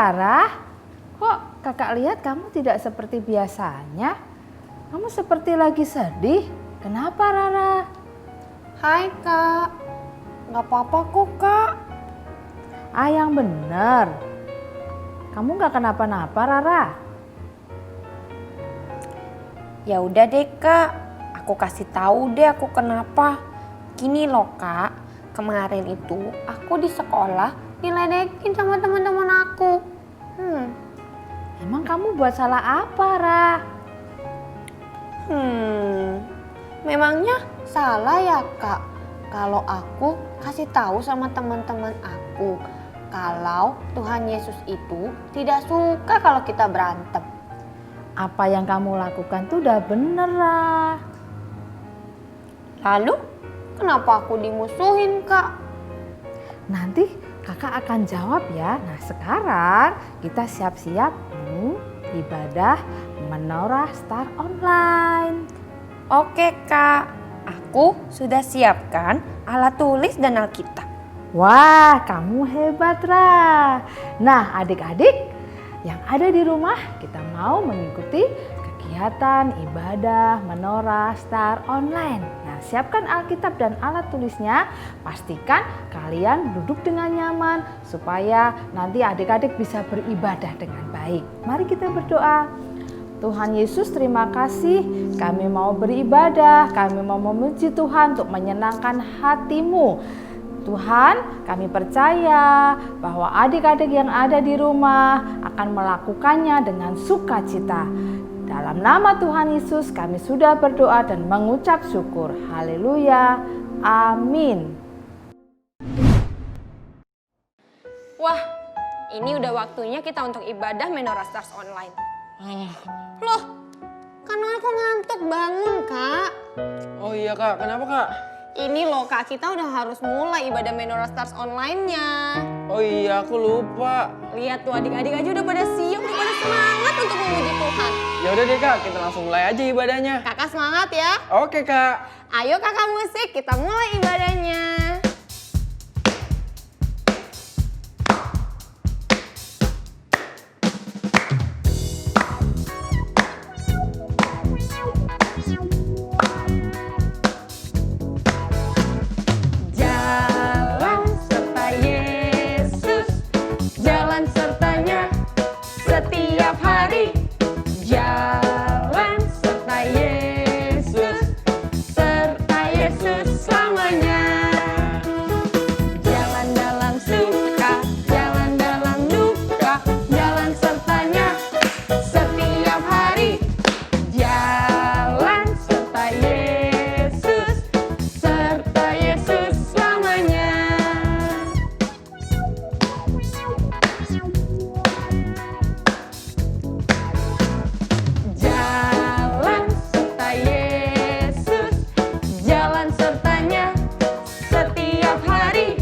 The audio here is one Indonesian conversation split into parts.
Rara? Kok kakak lihat kamu tidak seperti biasanya? Kamu seperti lagi sedih. Kenapa Rara? Hai kak, gak apa-apa kok kak. Yang bener. Kamu gak kenapa-napa Rara? Ya udah deh kak, aku kasih tahu deh aku kenapa. Gini loh kak, kemarin itu aku di sekolah diledekin sama teman-teman aku. Emang kamu buat salah apa Ra? Memangnya salah ya kak kalau aku kasih tahu sama teman-teman aku kalau Tuhan Yesus itu tidak suka kalau kita berantem. Apa yang kamu lakukan tuh udah bener Ra. Lalu kenapa aku dimusuhin kak? Nanti kakak akan jawab ya. Nah sekarang kita siap-siap ibadah Menorah Star Online. Oke kak, aku sudah siapkan alat tulis dan Alkitab. Wah, kamu hebat Ra. Nah adik-adik yang ada di rumah, kita mau mengikuti kegiatan ibadah Menorah Star Online. Nah, siapkan Alkitab dan alat tulisnya. Pastikan kalian duduk dengan nyaman supaya nanti adik-adik bisa beribadah dengan baik. Mari kita berdoa. Tuhan Yesus, terima kasih. Kami mau beribadah, kami mau memuji Tuhan untuk menyenangkan hati-Mu. Tuhan, kami percaya bahwa adik-adik yang ada di rumah akan melakukannya dengan sukacita. Dalam nama Tuhan Yesus kami sudah berdoa dan mengucap syukur. Haleluya. Amin. Wah, ini udah waktunya kita untuk ibadah Menorah Stars Online. Loh, kan aku ngantuk, bangun kak. Oh iya kak, kenapa kak? Ini loh kak, kita udah harus mulai ibadah Menorah Stars Online-nya. Oh iya, aku lupa. Lihat tuh adik-adik aja udah pada siap, udah pada semangat untuk memuji Tuhan. Ya udah deh kak, kita langsung mulai aja ibadahnya. Kakak semangat ya. Oke kak. Ayo kakak musik, kita mulai ibadahnya. Jalan serta Yesus, jalan sertanya setiap hari. Jalan serta Yesus selamanya. Jalan dalam suka, jalan dalam duka, jalan sertanya setiap hari. Jalan serta Yesus selamanya. Jalan serta Yesus, jalan sertanya setiap hari.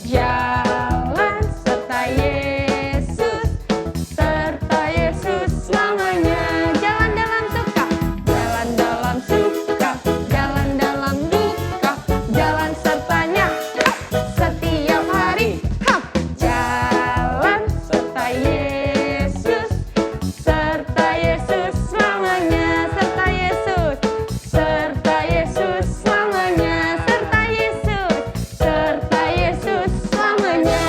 Jalan serta Yesus selamanya. Jalan dalam suka, jalan dalam suka, jalan dalam duka, jalan sertanya setiap hari. Jalan serta Yesus selamanya. Serta Yesus selamanya. Serta Yesus selamanya.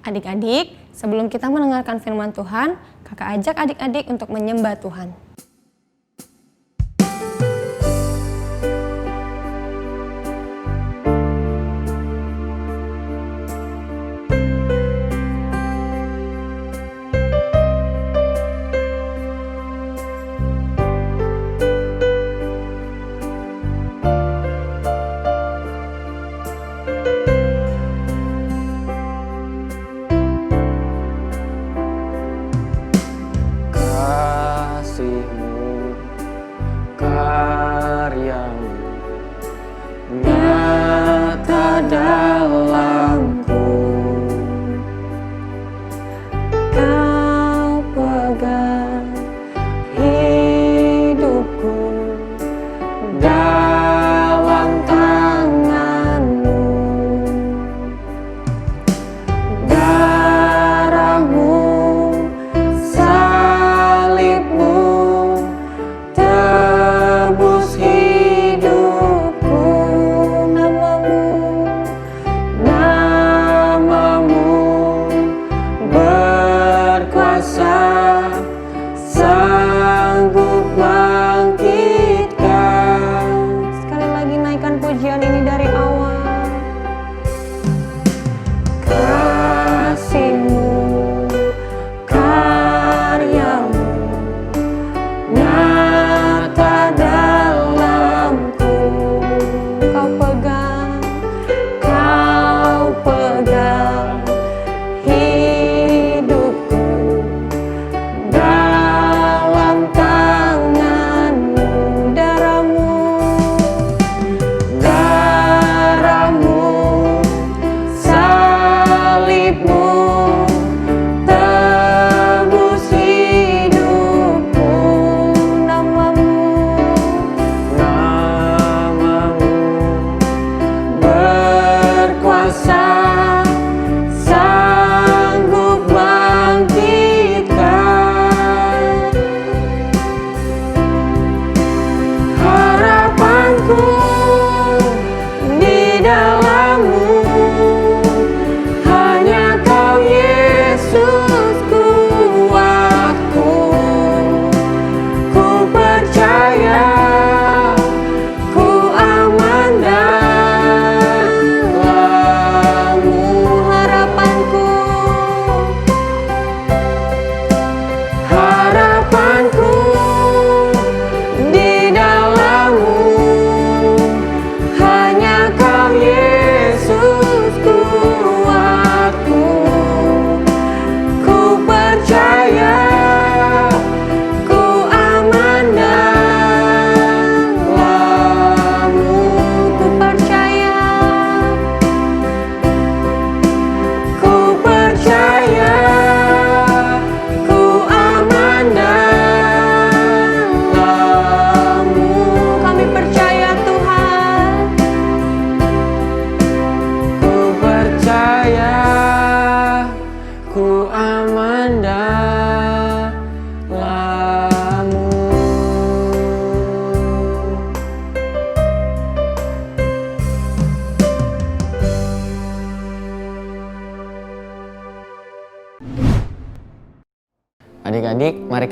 Adik-adik, sebelum kita mendengarkan firman Tuhan, kakak ajak adik-adik untuk menyembah Tuhan. Kasih-Mu, karya-Mu nyata dalamku. Kau pegang hidupku Dalam tangan-Mu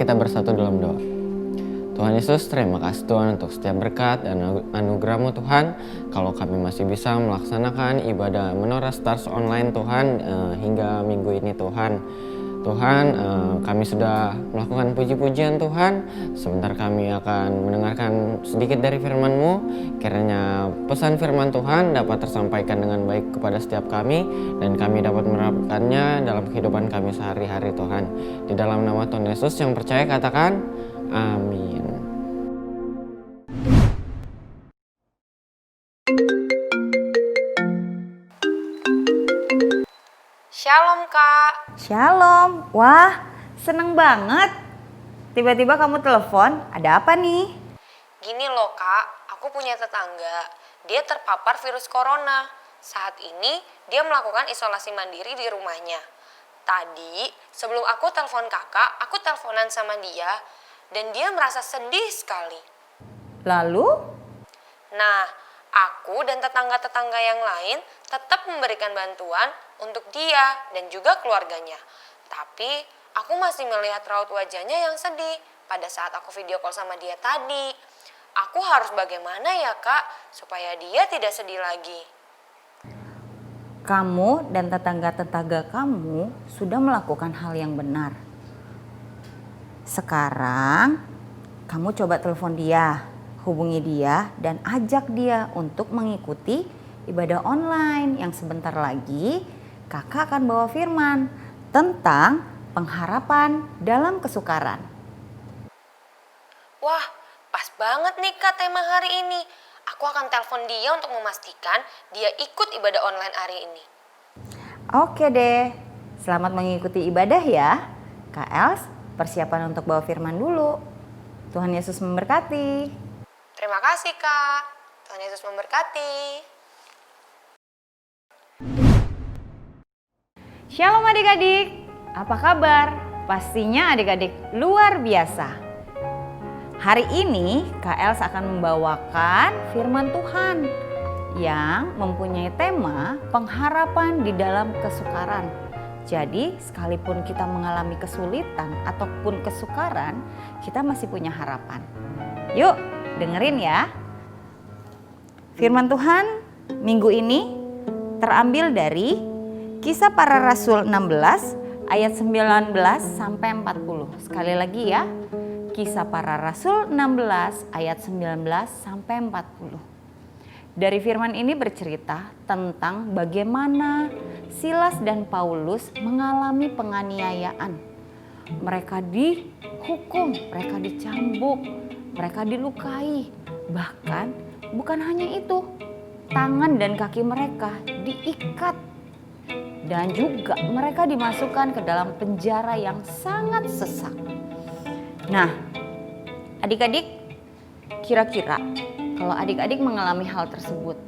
kita bersatu dalam doa. Tuhan Yesus, terima kasih Tuhan untuk setiap berkat dan anugerah-Mu Tuhan. Kalau kami masih bisa melaksanakan ibadah Menorah Stars online Tuhan hingga minggu ini Tuhan. Tuhan, kami sudah melakukan puji-pujian Tuhan. Sebentar kami akan mendengarkan sedikit dari firman-Mu. Kiranya pesan firman Tuhan dapat tersampaikan dengan baik kepada setiap kami dan kami dapat menerapkannya dalam kehidupan kami sehari-hari Tuhan. Di dalam nama Tuhan Yesus yang percaya katakan, amin. Shalom Kak. Shalom, wah seneng banget. Tiba-tiba kamu telepon, ada apa nih? Gini loh Kak, aku punya tetangga. Dia terpapar virus corona. Saat ini dia melakukan isolasi mandiri di rumahnya. Tadi sebelum aku telepon kakak, aku teleponan sama dia. Dan dia merasa sedih sekali. Lalu? Nah, aku dan tetangga-tetangga yang lain tetap memberikan bantuan untuk dia dan juga keluarganya. Tapi aku masih melihat raut wajahnya yang sedih pada saat aku video call sama dia tadi. Aku harus bagaimana ya Kak supaya dia tidak sedih lagi? Kamu dan tetangga-tetangga kamu sudah melakukan hal yang benar. Sekarang kamu coba telepon dia, hubungi dia dan ajak dia untuk mengikuti ibadah online yang sebentar lagi kakak akan bawa firman tentang pengharapan dalam kesukaran. Wah, pas banget nih Kak tema hari ini. Aku akan telepon dia untuk memastikan dia ikut ibadah online hari ini. Oke deh, selamat mengikuti ibadah ya. Kak Els, persiapan untuk bawa firman dulu. Tuhan Yesus memberkati. Terima kasih Kak. Tuhan Yesus memberkati. Shalom adik-adik, apa kabar? Pastinya adik-adik luar biasa. Hari ini Kak Els akan membawakan firman Tuhan yang mempunyai tema pengharapan di dalam kesukaran. Jadi sekalipun kita mengalami kesulitan ataupun kesukaran, kita masih punya harapan. Yuk dengerin ya. Firman Tuhan minggu ini terambil dari Kisah Para Rasul 16 ayat 19 sampai 40. Sekali lagi ya. Kisah Para Rasul 16 ayat 19 sampai 40. Dari firman ini bercerita tentang bagaimana Silas dan Paulus mengalami penganiayaan. Mereka dihukum, mereka dicambuk, mereka dilukai. Bahkan bukan hanya itu, tangan dan kaki mereka diikat. Dan juga mereka dimasukkan ke dalam penjara yang sangat sesak. Nah, adik-adik, kira-kira kalau adik-adik mengalami hal tersebut,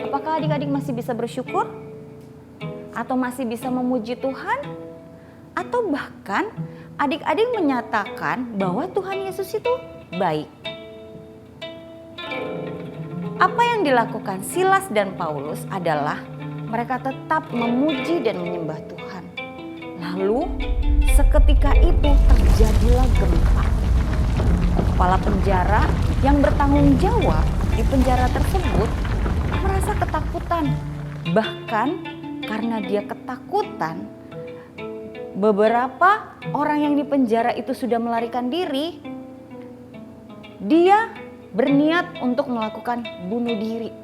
apakah adik-adik masih bisa bersyukur? Atau masih bisa memuji Tuhan? Atau bahkan adik-adik menyatakan bahwa Tuhan Yesus itu baik? Apa yang dilakukan Silas dan Paulus adalah mereka tetap memuji dan menyembah Tuhan. Lalu seketika itu terjadilah gempa. Kepala penjara yang bertanggung jawab di penjara tersebut merasa ketakutan. Bahkan karena dia ketakutan, beberapa orang yang di penjara itu sudah melarikan diri. Dia berniat untuk melakukan bunuh diri.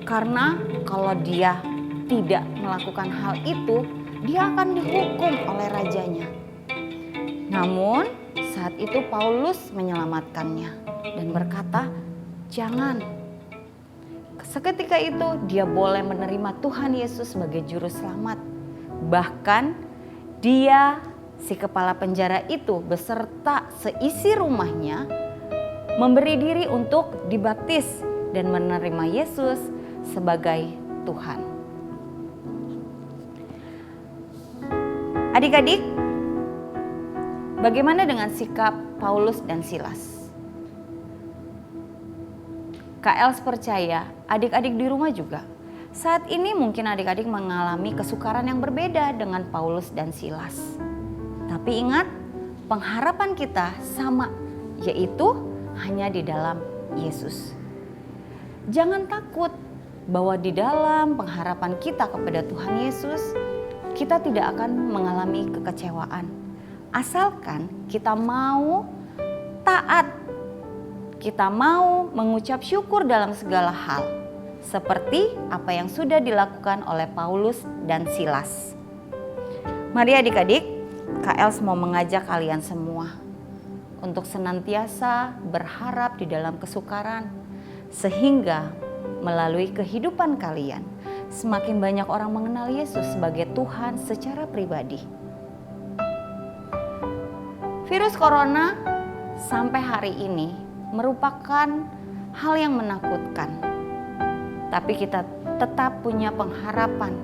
Karena kalau dia tidak melakukan hal itu, dia akan dihukum oleh rajanya. Namun saat itu Paulus menyelamatkannya dan berkata, "Jangan." Seketika itu dia boleh menerima Tuhan Yesus sebagai juru selamat. Bahkan dia, si kepala penjara itu beserta seisi rumahnya memberi diri untuk dibaptis dan menerima Yesus sebagai Tuhan. Adik-adik, bagaimana dengan sikap Paulus dan Silas? Kak Els percaya adik-adik di rumah juga saat ini mungkin adik-adik mengalami kesukaran yang berbeda dengan Paulus dan Silas. Tapi ingat, pengharapan kita sama, yaitu hanya di dalam Yesus. Jangan takut bahwa di dalam pengharapan kita kepada Tuhan Yesus, kita tidak akan mengalami kekecewaan. Asalkan kita mau taat, kita mau mengucap syukur dalam segala hal, seperti apa yang sudah dilakukan oleh Paulus dan Silas. Mari adik-adik, KL mau mengajak kalian semua untuk senantiasa berharap di dalam kesukaran, sehingga melalui kehidupan kalian semakin banyak orang mengenal Yesus sebagai Tuhan secara pribadi. Virus corona sampai hari ini merupakan hal yang menakutkan. Tapi kita tetap punya pengharapan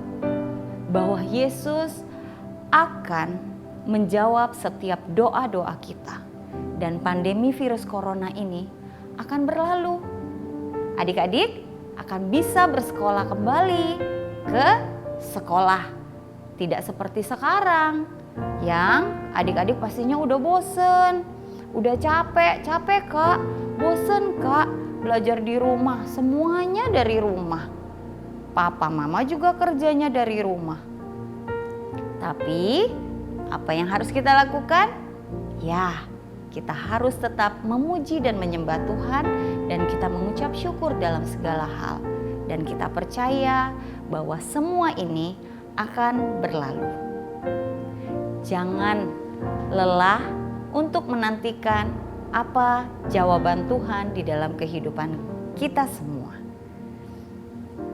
bahwa Yesus akan menjawab setiap doa-doa kita. Dan pandemi virus corona ini akan berlalu. Adik-adik akan bisa bersekolah kembali ke sekolah. Tidak seperti sekarang yang adik-adik pastinya udah bosen, udah capek kak, bosen kak belajar di rumah, semuanya dari rumah. Papa mama juga kerjanya dari rumah. Tapi apa yang harus kita lakukan? Ya, kita harus tetap memuji dan menyembah Tuhan, dan kita mengucap syukur dalam segala hal. Dan kita percaya bahwa semua ini akan berlalu. Jangan lelah untuk menantikan apa jawaban Tuhan di dalam kehidupan kita semua.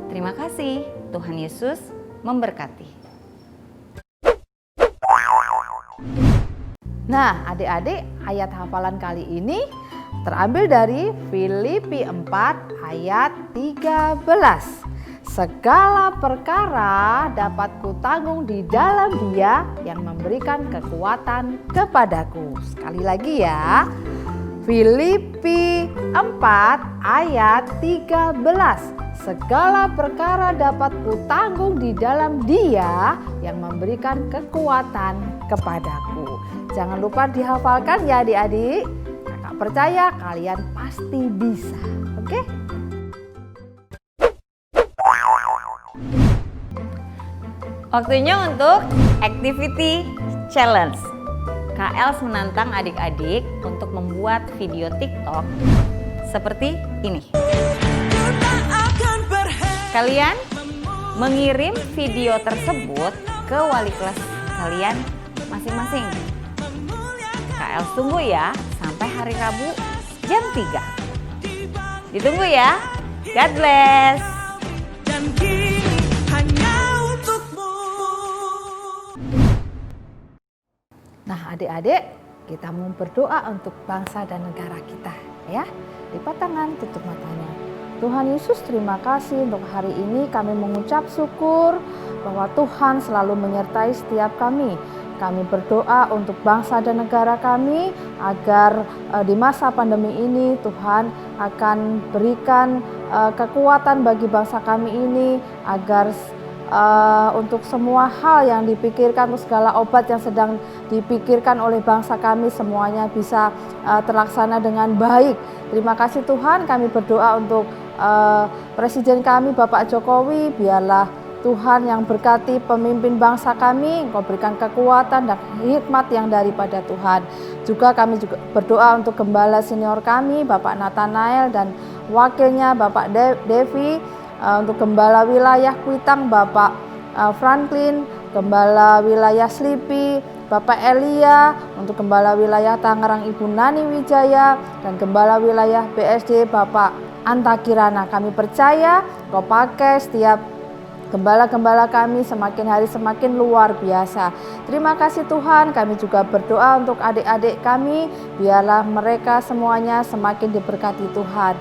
Terima kasih, Tuhan Yesus memberkati. Nah, adik-adik, ayat hafalan kali ini terambil dari Filipi 4 ayat 13. Segala perkara dapat kutanggung di dalam Dia yang memberikan kekuatan kepadaku. Sekali lagi ya. Filipi 4 ayat 13. Segala perkara dapat kutanggung di dalam Dia yang memberikan kekuatan kepadaku. Jangan lupa dihafalkan ya adik-adik. Kakak percaya kalian pasti bisa. Oke? Waktunya untuk activity challenge. KL menantang adik-adik untuk membuat video TikTok seperti ini. Kalian mengirim video tersebut ke wali kelas kalian masing-masing. KL tunggu ya sampai hari Rabu jam 3. Ditunggu ya. God bless. Nah, adik-adik, kita mau berdoa untuk bangsa dan negara kita ya. Lipat tangan, tutup matanya. Tuhan Yesus, terima kasih untuk hari ini kami mengucap syukur bahwa Tuhan selalu menyertai setiap kami. Kami berdoa untuk bangsa dan negara kami agar di masa pandemi ini Tuhan akan berikan kekuatan bagi bangsa kami ini agar untuk semua hal yang dipikirkan, segala obat yang sedang dipikirkan oleh bangsa kami semuanya bisa terlaksana dengan baik. Terima kasih Tuhan, kami berdoa untuk Presiden kami Bapak Jokowi, biarlah Tuhan yang berkati pemimpin bangsa kami, Engkau berikan kekuatan dan hikmat yang daripada Tuhan. Juga kami juga berdoa untuk gembala senior kami, Bapak Nathanael dan wakilnya Bapak Devi, untuk gembala wilayah Kuitang, Bapak Franklin, gembala wilayah Slipi, Bapak Elia, untuk gembala wilayah Tangerang Ibu Nani Wijaya, dan gembala wilayah BSD Bapak Anta Kirana. Kami percaya Kau pakai setiap gembala-gembala kami semakin hari semakin luar biasa. Terima kasih Tuhan, kami juga berdoa untuk adik-adik kami, biarlah mereka semuanya semakin diberkati Tuhan.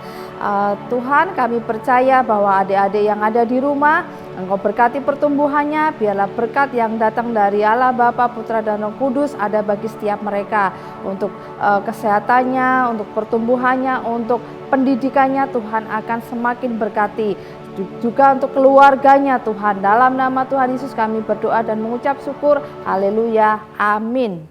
Tuhan, kami percaya bahwa adik-adik yang ada di rumah, Engkau berkati pertumbuhannya, biarlah berkat yang datang dari Allah Bapa, Putra dan Roh Kudus ada bagi setiap mereka, untuk kesehatannya, untuk pertumbuhannya, untuk pendidikannya. Tuhan akan semakin berkati. Juga untuk keluarganya Tuhan. Dalam nama Tuhan Yesus kami berdoa dan mengucap syukur. Haleluya. Amin.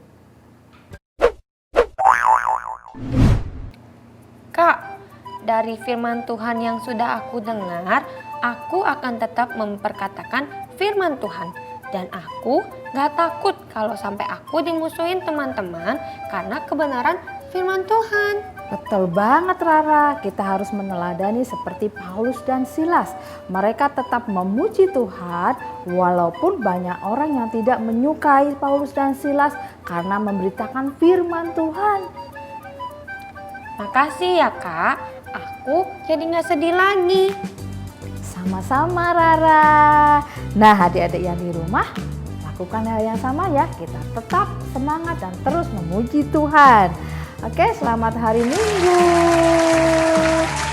dari firman Tuhan yang sudah aku dengar, aku akan tetap memperkatakan firman Tuhan. Dan aku gak takut kalau sampai aku dimusuhin teman-teman karena kebenaran firman Tuhan. Betul banget Rara, kita harus meneladani seperti Paulus dan Silas. Mereka tetap memuji Tuhan walaupun banyak orang yang tidak menyukai Paulus dan Silas karena memberitakan firman Tuhan. Makasih ya Kak, aku jadi gak sedih lagi. Sama-sama Rara. Nah adik-adik yang di rumah, lakukan hal yang sama ya. Kita tetap semangat dan terus memuji Tuhan. Oke, selamat hari Minggu.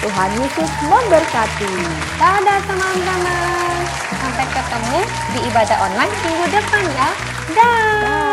Tuhan Yesus memberkati. Dadah teman-teman, sampai ketemu di ibadah online minggu depan ya. Dah.